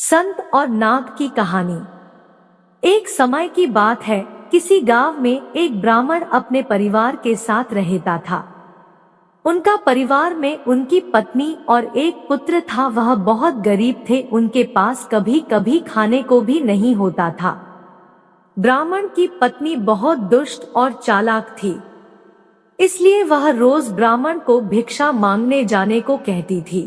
संत और नाग की कहानी। एक समय की बात है, किसी गांव में एक ब्राह्मण अपने परिवार के साथ रहता था। उनका परिवार में उनकी पत्नी और एक पुत्र था। वह बहुत गरीब थे, उनके पास कभी कभी खाने को भी नहीं होता था। ब्राह्मण की पत्नी बहुत दुष्ट और चालाक थी, इसलिए वह रोज ब्राह्मण को भिक्षा मांगने जाने को कहती थी।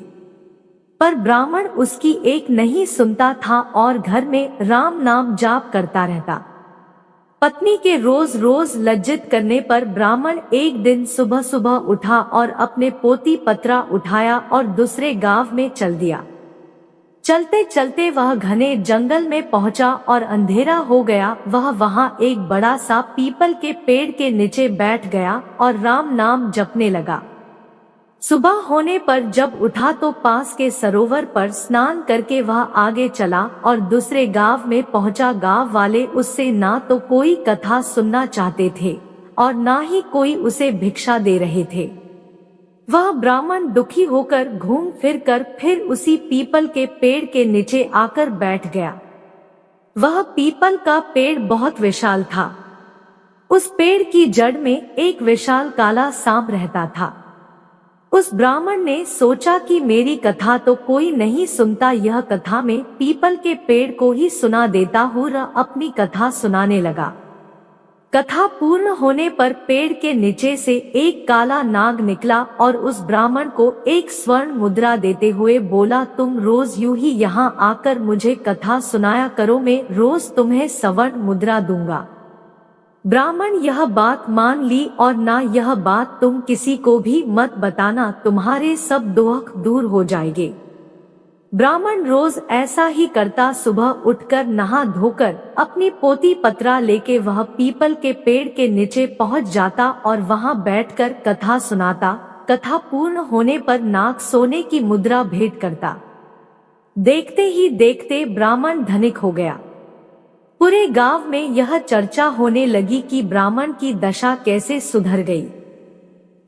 पर ब्राह्मण उसकी एक नहीं सुनता था और घर में राम नाम जाप करता रहता। पत्नी के रोज रोज लज्जित करने पर ब्राह्मण एक दिन सुबह सुबह उठा और अपने पोती पत्रा उठाया और दूसरे गांव में चल दिया। चलते चलते वह घने जंगल में पहुंचा और अंधेरा हो गया। वह वहां एक बड़ा सा पीपल के पेड़ के नीचे बैठ गया और राम नाम जपने लगा। सुबह होने पर जब उठा तो पास के सरोवर पर स्नान करके वह आगे चला और दूसरे गांव में पहुंचा। गांव वाले उससे ना तो कोई कथा सुनना चाहते थे और ना ही कोई उसे भिक्षा दे रहे थे। वह ब्राह्मण दुखी होकर घूम फिर उसी पीपल के पेड़ के नीचे आकर बैठ गया। वह पीपल का पेड़ बहुत विशाल था। उस पेड़ की जड़ में एक विशाल काला सांप रहता था। उस ब्राह्मण ने सोचा कि मेरी कथा तो कोई नहीं सुनता, यह कथा में पीपल के पेड़ को ही सुना देता हूँ। अपनी कथा सुनाने लगा। कथा पूर्ण होने पर पेड़ के नीचे से एक काला नाग निकला और उस ब्राह्मण को एक स्वर्ण मुद्रा देते हुए बोला, तुम रोज यूं ही यहाँ आकर मुझे कथा सुनाया करो, मैं रोज तुम्हें स्वर्ण मुद्रा दूंगा। ब्राह्मण यह बात मान ली और ना यह बात तुम किसी को भी मत बताना, तुम्हारे सब दुख दूर हो जाएंगे। ब्राह्मण रोज ऐसा ही करता। सुबह उठकर नहा धोकर अपनी पोती पत्रा लेके वह पीपल के पेड़ के नीचे पहुंच जाता और वहां बैठकर कथा सुनाता। कथा पूर्ण होने पर नाग सोने की मुद्रा भेंट करता। देखते ही देखते ब्राह्मण धनिक हो गया। पूरे गांव में यह चर्चा होने लगी कि ब्राह्मण की दशा कैसे सुधर गई।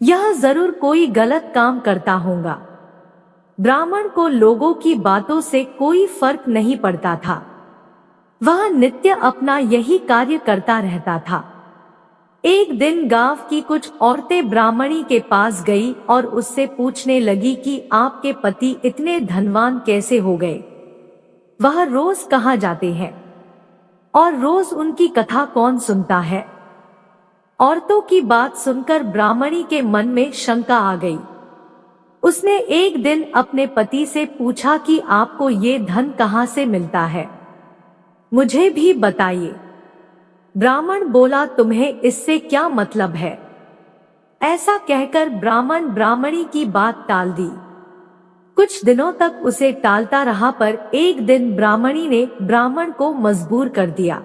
यह जरूर कोई गलत काम करता होगा। ब्राह्मण को लोगों की बातों से कोई फर्क नहीं पड़ता था। वह नित्य अपना यही कार्य करता रहता था। एक दिन गांव की कुछ औरतें ब्राह्मणी के पास गई और उससे पूछने लगी कि आपके पति इतने धनवान कैसे हो गए? वह रोज कहाँ जाते हैं और रोज उनकी कथा कौन सुनता है? औरतों की बात सुनकर ब्राह्मणी के मन में शंका आ गई। उसने एक दिन अपने पति से पूछा कि आपको ये धन कहाँ से मिलता है, मुझे भी बताइए। ब्राह्मण बोला, तुम्हें इससे क्या मतलब है? ऐसा कहकर ब्राह्मण ब्राह्मणी की बात टाल दी। कुछ दिनों तक उसे टालता रहा, पर एक दिन ब्राह्मणी ने ब्राह्मण को मजबूर कर दिया।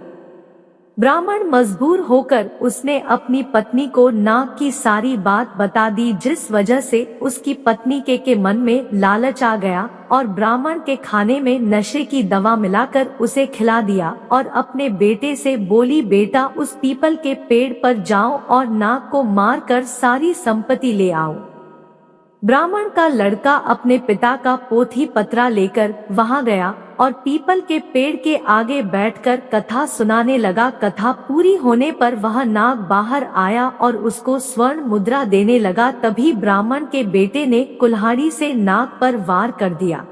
ब्राह्मण मजबूर होकर उसने अपनी पत्नी को नाग की सारी बात बता दी, जिस वजह से उसकी पत्नी के मन में लालच आ गया और ब्राह्मण के खाने में नशे की दवा मिलाकर उसे खिला दिया और अपने बेटे से बोली, बेटा उस पीपल के पेड़ पर जाओ और नाग को मार कर सारी संपत्ति ले आओ। ब्राह्मण का लड़का अपने पिता का पोथी पत्रा लेकर वहां गया और पीपल के पेड़ के आगे बैठकर कथा सुनाने लगा। कथा पूरी होने पर वह नाग बाहर आया और उसको स्वर्ण मुद्रा देने लगा। तभी ब्राह्मण के बेटे ने कुल्हाड़ी से नाग पर वार कर दिया,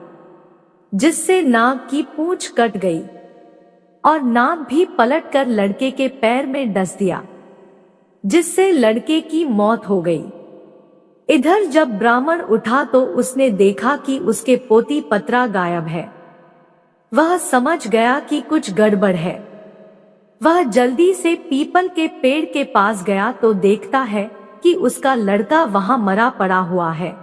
जिससे नाग की पूंछ कट गई और नाग भी पलटकर लड़के के पैर में डस दिया, जिससे लड़के की मौत हो गई। इधर जब ब्राह्मण उठा तो उसने देखा कि उसके पोती पत्रा गायब है। वह समझ गया कि कुछ गड़बड़ है। वह जल्दी से पीपल के पेड़ के पास गया तो देखता है कि उसका लड़का वहां मरा पड़ा हुआ है।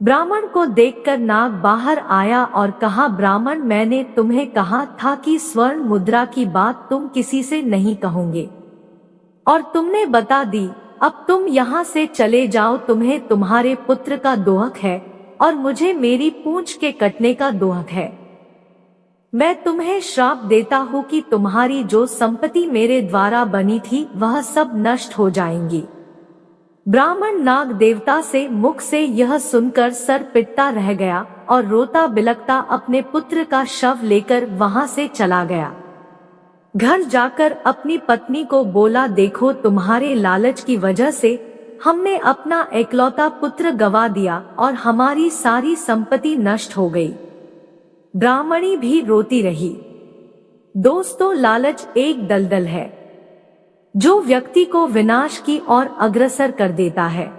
ब्राह्मण को देखकर नाग बाहर आया और कहा, ब्राह्मण, मैंने तुम्हें कहा था कि स्वर्ण मुद्रा की बात तुम किसी से नहीं कहोगे और तुमने बता दी। अब तुम यहाँ से चले जाओ, तुम्हें तुम्हारे पुत्र का दोहक है और मुझे मेरी पूंछ के कटने का दोहक है। मैं तुम्हें श्राप देता हूँ कि तुम्हारी जो संपत्ति मेरे द्वारा बनी थी वह सब नष्ट हो जाएंगी। ब्राह्मण नाग देवता से मुख से यह सुनकर सर पिटता रह गया और रोता बिलखता अपने पुत्र का शव लेकर वहां से चला गया। घर जाकर अपनी पत्नी को बोला, देखो तुम्हारे लालच की वजह से हमने अपना एकलौता पुत्र गवा दिया और हमारी सारी संपत्ति नष्ट हो गई। ब्राह्मणी भी रोती रही। दोस्तों, लालच एक दलदल है जो व्यक्ति को विनाश की ओर अग्रसर कर देता है।